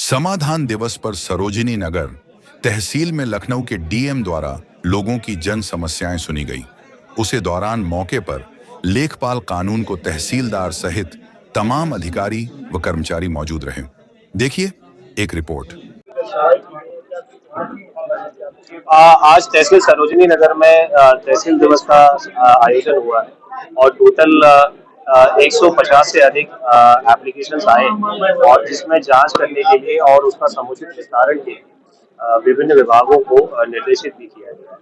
समाधान दिवस पर सरोजिनी नगर तहसील में लखनऊ के डीएम द्वारा लोगों की जन समस्याएं सुनी गई। उसे दौरान मौके पर लेखपाल कानून को तहसीलदार सहित तमाम अधिकारी व कर्मचारी मौजूद रहे। देखिए एक रिपोर्ट। आज तहसील सरोजिनी नगर में तहसील दिवस का आयोजन हुआ है और टोटल 150 से अधिक एप्लीकेशंस आए और जिसमें जांच करने के लिए और उसका समुचित निस्तारण के लिए विभिन्न विभागों को निर्देशित भी किया गया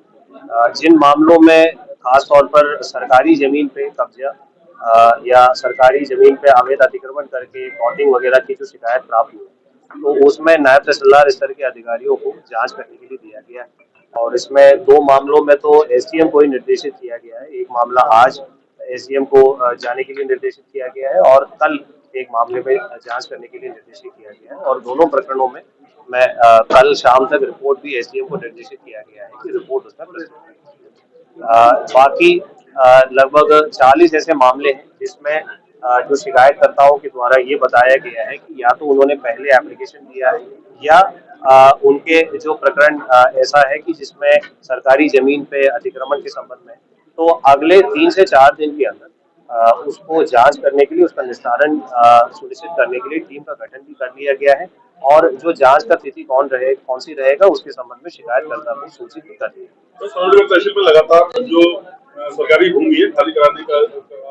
है। जिन मामलों में खास तौर पर सरकारी जमीन पे कब्जा या सरकारी जमीन पे अवैध अतिक्रमण करके प्लॉटिंग वगैरह की जो शिकायत प्राप्त हुई तो उसमें नायब तहसीलदार स्तर के अधिकारियों को जांच करने के लिए दिया गया है और इसमें दो मामलों में तो एसडीएम को ही निर्देशित किया गया है। एक मामला आज एसडीएम को जाने के लिए निर्देशित किया गया है और कल एक मामले में जांच करने के लिए निर्देशित किया गया है और दोनों प्रकरणों में मैं कल शाम तक रिपोर्ट भी एसडीएम को निर्देशित किया गया है कि रिपोर्ट उसमें प्रस्तुत करें। बाकी लगभग 40 ऐसे मामले हैं जिसमें जो शिकायतकर्ताओं के द्वारा ये बताया गया है कि या तो उन्होंने पहले एप्लीकेशन दिया है या उनके जो प्रकरण ऐसा है कि जिसमें सरकारी जमीन पे अतिक्रमण के संबंध में तो अगले 3 से 4 दिन के अंदर उसको जांच करने के लिए उसका निस्तारण सुनिश्चित करने के लिए टीम का गठन भी कर लिया गया है और जो जांच का तिथि कौन सी रहेगा उसके संबंध में शिकायतकर्ता को सूचित भी कर दिया। तो समुद्र तहसील में लगातार जो सरकारी भूमि है खाली कराने का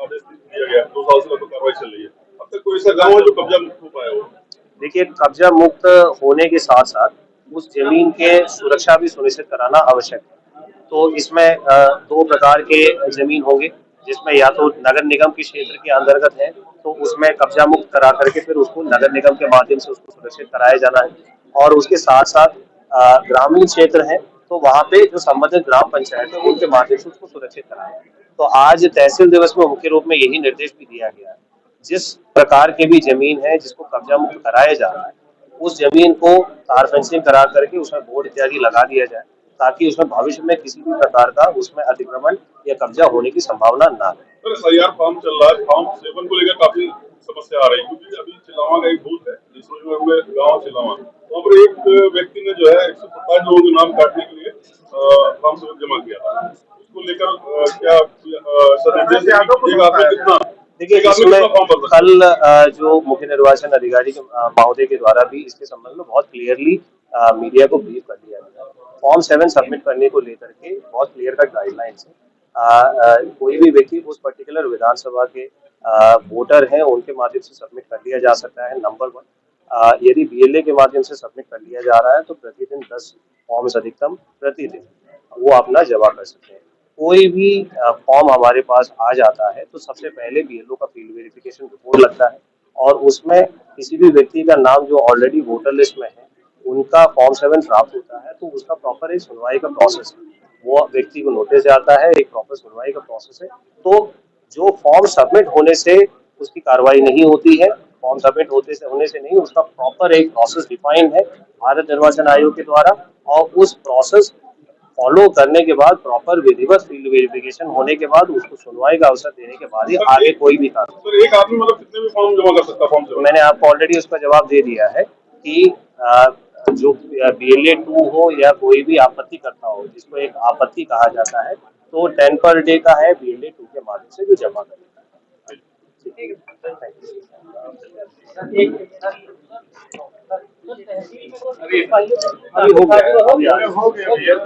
आदेश दिया गया 2 साल से लगभग कार्रवाई चल रही है। अब तक कोई ऐसा गाँव है जो कब्जा मुक्त हो पाया हो? देखिए, कब्जा मुक्त होने के साथ साथ उस जमीन के सुरक्षा भी सुनिश्चित कराना आवश्यक है। तो इसमें दो प्रकार के जमीन होंगे जिसमें या तो नगर निगम के क्षेत्र के अंतर्गत है तो उसमें कब्जा मुक्त करा करके फिर उसको नगर निगम के माध्यम से उसको सुरक्षित कराया जाना है और उसके साथ साथ ग्रामीण क्षेत्र है तो वहाँ पे जो संबंधित ग्राम पंचायत है उनके माध्यम से उसको सुरक्षित कराया। तो आज तहसील दिवस में मुख्य रूप में यही निर्देश भी दिया गया है। जिस प्रकार की भी जमीन है जिसको कब्जा मुक्त कराया जा रहा है उस जमीन को तार फेंसिंग करा करके उसमें बोर्ड इत्यादि लगा दिया जाए ताकि उसमें भविष्य में किसी भी प्रकार का उसमें अतिक्रमण या कब्जा होने की संभावना ना रहे। सर फार्म चल रहा है, फार्म सेवन को लेकर काफी समस्या आ रही है क्योंकि अभी चिल्लावा का एक बूथ है जिसमें गाँव चिल्लावा तो पर एक व्यक्ति ने जो है 127 लोगों के नाम काटने के लिए फार्म सेवन जमा किया था। उसको लेकर क्या कितना देखिए, इसमें कल जो मुख्य निर्वाचन अधिकारी महोदय के द्वारा भी इसके संबंध में बहुत क्लियरली मीडिया को ब्रीफ कर दिया गया। फॉर्म 7 सबमिट करने को लेकर के बहुत क्लियर कट गाइडलाइंस है। कोई भी व्यक्ति उस पर्टिकुलर विधानसभा के वोटर हैं उनके माध्यम से सबमिट कर लिया जा सकता है, नंबर 1। यदि बीएलए के माध्यम से सबमिट कर लिया जा रहा है तो प्रतिदिन 10 फॉर्म्स अधिकतम प्रतिदिन वो अपना जमा कर सकते हैं। कोई भी फॉर्म हमारे पास आ जाता है तो सबसे पहले बीएलओ का फील्ड वेरिफिकेशन रिपोर्ट लगता है और उसमें किसी भी व्यक्ति का नाम जो ऑलरेडी वोटर लिस्ट में है उनका फॉर्म 7 प्राप्त होता है तो उसका प्रॉपर एक सुनवाई का प्रोसेस है। वो व्यक्ति को नोटिस जाता है, एक प्रॉपर सुनवाई का प्रोसेस है। तो जो फॉर्म सबमिट होने से उसकी कार्रवाई नहीं होती है, फॉर्म सबमिट होने से नहीं, उसका प्रॉपर एक प्रोसेस डिफाइंड है भारत निर्वाचन आयोग के द्वारा और उस प्रोसेस फॉलो करने के बाद प्रॉपर विधिवत फील्ड वेरिफिकेशन होने के बाद उसको सुनवाई का अवसर देने के बाद ही आगे कोई भी काम। सर एक आदमी मतलब कितने भी फॉर्म जमा कर सकता है? फॉर्म मैंने आपको ऑलरेडी उसका जवाब दे दिया है कि जो BLA 2 हो या कोई भी आपत्ति करता हो जिसको एक आपत्ति कहा जाता है तो 10 पर डे का है BLA 2 के माध्यम से जो जमा करेगा। अभी हो गया।